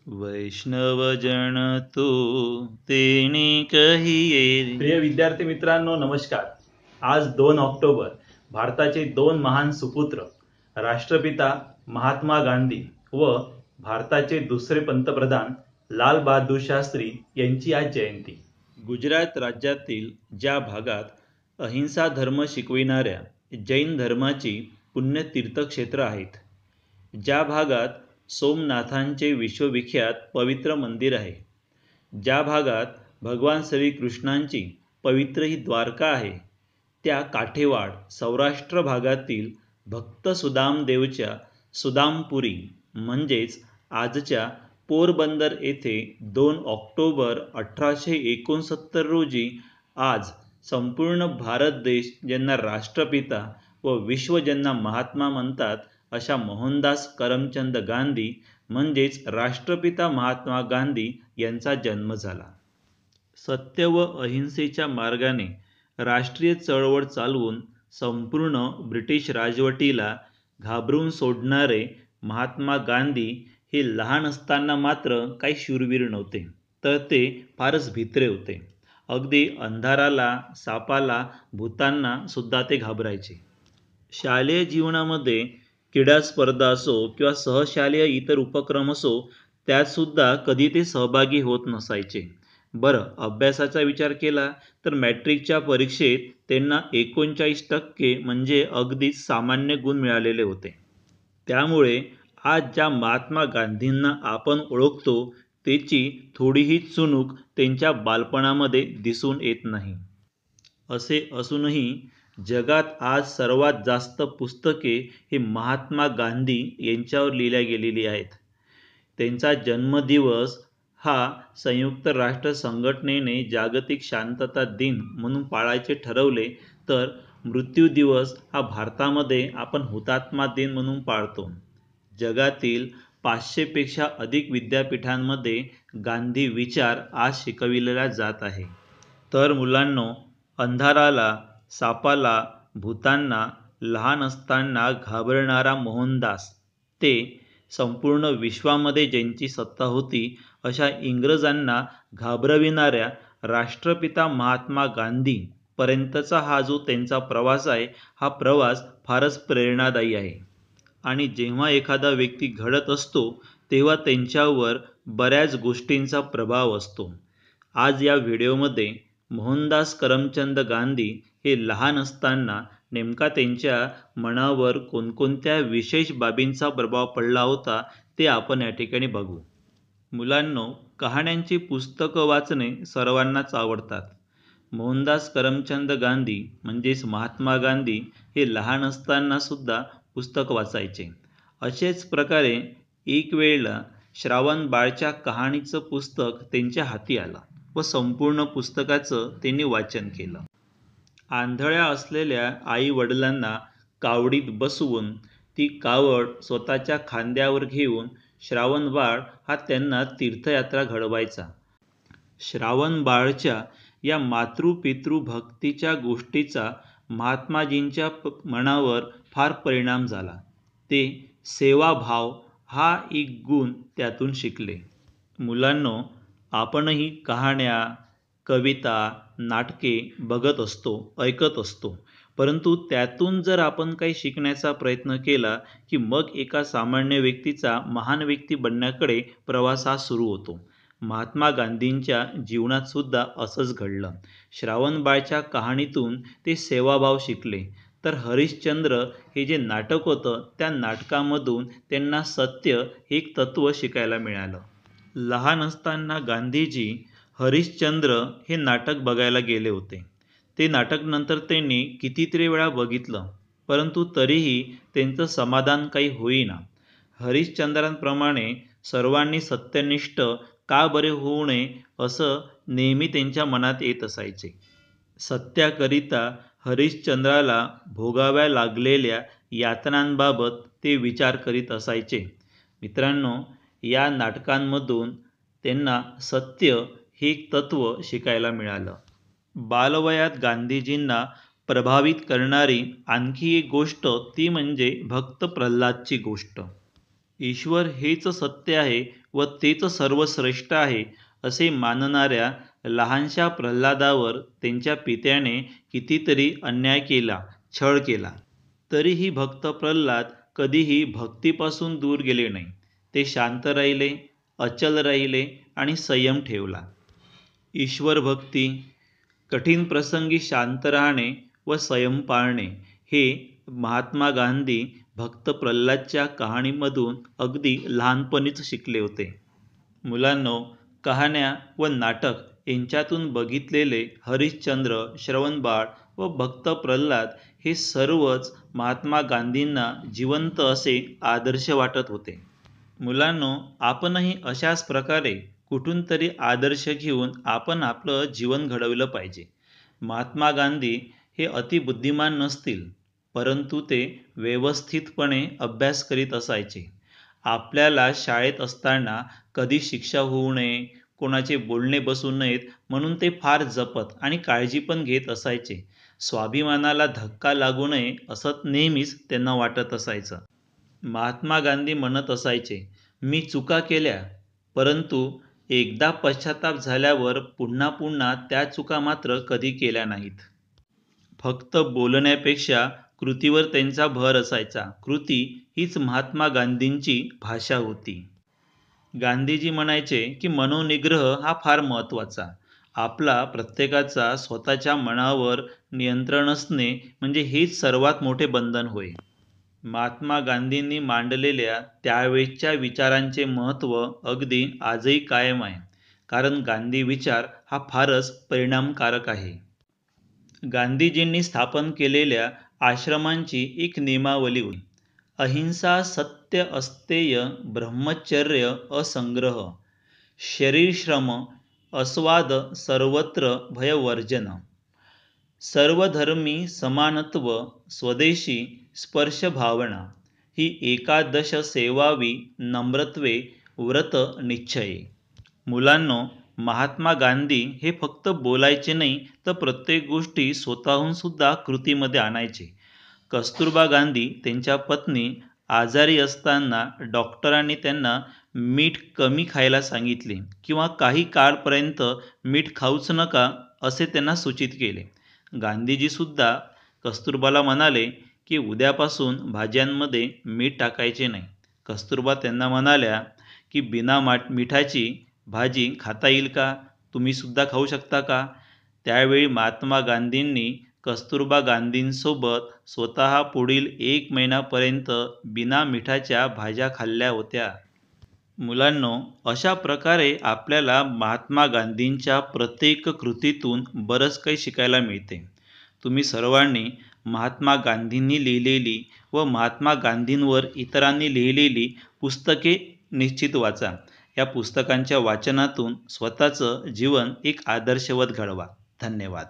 वैष्णव जन तो तेने कहिए। प्रिय विद्यार्थी मित्रांनो, नमस्कार. आज 2 ऑक्टोबर भारताचे दोन महान सुपुत्र राष्ट्रपिता महात्मा गांधी व भारताचे दुसरे पंतप्रधान लाल बहादूर शास्त्री यांची आज जयंती. गुजरात राज्यातील ज्या भागात अहिंसा धर्म शिकविणाऱ्या जैन धर्माची पुण्यतीर्थक्षेत्र आहेत, ज्या भागात सोमनाथांचे विश्वविख्यात पवित्र मंदिर आहे, ज्या भागात भगवान श्रीकृष्णांची पवित्र ही द्वारका आहे, त्या काठेवाड सौराष्ट्र भागातील भक्त सुदामदेवच्या सुदामपुरी म्हणजेच आजच्या पोरबंदर येथे 2 ऑक्टोबर 1869 रोजी आज संपूर्ण भारत देश ज्यांना राष्ट्रपिता व विश्व ज्यांना महात्मा म्हणतात अशा मोहनदास करमचंद गांधी म्हणजेच राष्ट्रपिता महात्मा गांधी यांचा जन्म झाला. सत्य व अहिंसेच्या मार्गाने राष्ट्रीय चळवळ चालवून संपूर्ण ब्रिटिश राजवटीला घाबरून सोडणारे महात्मा गांधी हे लहान असताना मात्र काही शूरवीर नव्हते, तर ते फारच भित्रे होते. अगदी अंधाराला, सापाला, भूतांना सुद्धा ते घाबरायचे. शालेय जीवनामध्ये क्रीडा स्पर्धा असो किंवा सहशालेय इतर उपक्रम असो, त्यात सुद्धा कधी ते सहभागी होत नसायचे. बरं, अभ्यासाचा विचार केला तर मॅट्रिकच्या परीक्षेत त्यांना 39% म्हणजे अगदी सामान्य गुण मिळालेले होते. त्यामुळे आज ज्या महात्मा गांधींना आपण ओळखतो त्याची थोडीही चुणूक त्यांच्या बालपणामध्ये दिसून येत नाही. असे असूनही जगात आज सर्वात जास्त पुस्तके ही महात्मा गांधी यांच्यावर लिहिल्या गेलेली आहेत. त्यांचा जन्मदिवस हा संयुक्त राष्ट्र संघटनेने जागतिक शांतता दिन म्हणून पाळायचे ठरवले, तर मृत्यू दिवस हा भारतामध्ये आपण हुतात्मा दिन म्हणून पाळतो. जगातील 500 पेक्षा अधिक विद्यापीठांमध्ये गांधी विचार आज शिकविलेला जात आहे. तर मुलांनो, अंधाराला, सापाला, भूतांना लहान असताना घाबरणारा मोहनदास ते संपूर्ण विश्वामध्ये ज्यांची सत्ता होती अशा इंग्रजांना घाबरविणाऱ्या राष्ट्रपिता महात्मा गांधी पर्यंतचा हा जो त्यांचा प्रवास आहे, हा प्रवास फारच प्रेरणादायी आहे. आणि जेव्हा एखादा व्यक्ती घडत असतो तेव्हा त्यांच्यावर बऱ्याच गोष्टींचा प्रभाव असतो. आज या व्हिडिओमध्ये मोहनदास करमचंद गांधी हे लहान असताना नेमका त्यांच्या मनावर कोणकोणत्या विशेष बाबींचा प्रभाव पडला होता ते आपण या ठिकाणी बघू. मुलांनो, कहाण्यांची पुस्तकं वाचणे सर्वांनाच आवडतात. मोहनदास करमचंद गांधी म्हणजेच महात्मा गांधी हे लहान असताना सुद्धा पुस्तक वाचायचे. असेच प्रकारे एक वेळेला श्रावण बाळच्या कहाणीचं पुस्तक त्यांच्या हाती आलं व संपूर्ण पुस्तकाचं त्यांनी वाचन केलं. आंधळ्या असलेल्या आई वडिलांना कावडीत बसवून ती कावड स्वतःच्या खांद्यावर घेऊन श्रावण बाळ हा त्यांना तीर्थयात्रा घडवायचा. श्रावण बाळच्या या मातृपितृभक्तीच्या गोष्टीचा महात्माजींच्या मनावर फार परिणाम झाला. ते सेवाभाव हा एक गुण त्यातून शिकले. मुलांनो, आपणही कहाण्या, कविता, नाटके बघत असतो, ऐकत असतो, परंतु त्यातून जर आपण काही शिकण्याचा प्रयत्न केला की मग एका सामान्य व्यक्तीचा महान व्यक्ती बनण्याकडे प्रवास हा सुरू होतो. महात्मा गांधींच्या जीवनात सुद्धा असंच घडलं. श्रावणबाळच्या कहाणीतून ते सेवाभाव शिकले, तर हरिश्चंद्र हे जे नाटक होतं त्या नाटकामधून त्यांना सत्य हे एक तत्त्व शिकायला मिळालं. लहान असताना गांधीजी हरिश्चंद्र हे नाटक बघायला गेले होते. ते नाटक नंतर त्यांनी कितीतरी वेळा बघितलं, परंतु तरीही त्यांचं समाधान काही होईना. हरिश्चंद्रांप्रमाणे सर्वांनी सत्यनिष्ठ का बरे होऊ नये असं नेहमी त्यांच्या मनात येत असायचे. सत्याकरिता हरिश्चंद्राला भोगाव्या लागलेल्या यातनांबाबत ते विचार करीत असायचे. मित्रांनो, या नाटकांमधून त्यांना सत्य हे एक तत्त्व शिकायला मिळालं. बालवयात गांधीजींना प्रभावित करणारी आणखी एक गोष्ट ती म्हणजे भक्त प्रल्हादची गोष्ट. ईश्वर हेच सत्य आहे व तेच सर्वश्रेष्ठ आहे असे मानणाऱ्या लहानशा प्रल्हादावर त्यांच्या पित्याने कितीतरी अन्याय केला, छळ केला. तरीही भक्त प्रल्हाद कधीही भक्तीपासून दूर गेले नाही. ते शांत राहिले, अचल राहिले आणि संयम ठेवला. ईश्वर भक्ती, कठीण प्रसंगी शांत राहणे व संयम पाळणे हे महात्मा गांधी भक्त प्रल्हादच्या कहाणीमधून अगदी लहानपणीच शिकले होते. मुलांनो, कहाण्या व नाटक यांच्यातून बघितलेले हरिश्चंद्र, श्रवणबाळ व भक्त प्रल्हाद हे सर्वच महात्मा गांधींना जिवंत असे आदर्श वाटत होते. मुलांनो, आपणही अशाच प्रकारे कुठून तरी आदर्श घेऊन आपण आपलं जीवन घडवलं पाहिजे. महात्मा गांधी हे अतिबुद्धिमान नसतील, परंतु ते व्यवस्थितपणे अभ्यास करीत असायचे. आपल्याला शाळेत असताना कधी शिक्षा होऊ नये, कोणाचे बोलणे बसू नयेत म्हणून ते फार जपत आणि काळजी पण घेत असायचे. स्वाभिमानाला धक्का लागू नये असं नेहमीच त्यांना वाटत असायचं. महात्मा गांधी म्हणत असायचे, मी चुका केल्या, परंतु एकदा पश्चाताप झाल्यावर पुन्हा पुन्हा त्या चुका मात्र कधी केल्या नाहीत. फक्त बोलण्यापेक्षा कृतीवर त्यांचा भर असायचा. कृती हीच महात्मा गांधींची भाषा होती. गांधीजी म्हणायचे की मनोनिग्रह हा फार महत्त्वाचा. आपला प्रत्येकाचा स्वतःच्या मनावर नियंत्रण असणे म्हणजे हेच सर्वात मोठे बंधन होय. महात्मा गांधींनी मांडलेल्या त्यावेळच्या विचारांचे महत्त्व अगदी आजही कायम आहे, कारण गांधी विचार हा फारच परिणामकारक आहे. गांधीजींनी स्थापन केलेल्या आश्रमांची एक नियमावली होती. अहिंसा, सत्य, अस्तेय, ब्रह्मचर्य, असंग्रह, शरीरश्रम, अस्वाद, सर्वत्र भयवर्जन, सर्वधर्मी समानत्व, स्वदेशी स्पर्शभावना, ही एकादश सेवावी, नम्रत्वे, व्रत निश्चये. मुलांनो, महात्मा गांधी हे फक्त बोलायचे नाही तर प्रत्येक गोष्टी स्वतःहून सुद्धा कृतीमध्ये आणायचे. कस्तुरबा गांधी त्यांच्या पत्नी आजारी असताना डॉक्टरांनी त्यांना मीठ कमी खायला सांगितले किंवा काही काळपर्यंत मीठ खाऊच नका असे त्यांना सूचित केले. गांधीजी सुद्धा कस्तुरबाला म्हणाले की उद्यापासून भाज्यांमध्ये मीठ टाकायचे नाही. कस्तुरबा त्यांना म्हणाल्या की बिना मिठाची भाजी खाता येईल का? तुम्ही सुद्धा खाऊ शकता का? त्यावेळी महात्मा गांधींनी कस्तुरबा गांधींसोबत स्वतः पुढील 1 महिन्यापर्यंत बिना मिठाच्या भाज्या खाल्ल्या होत्या. मुलांनो, अशा प्रकारे आपल्याला महात्मा गांधींच्या प्रत्येक कृतीतून बरंच काही शिकायला मिळते. तुम्ही सर्वांनी महात्मा गांधींनी लिहिलेली व महात्मा गांधींवर इतरांनी लिहिलेली पुस्तके निश्चित वाचा. या पुस्तकांच्या वाचनातून स्वतःचं जीवन एक आदर्शवत घडवा. धन्यवाद.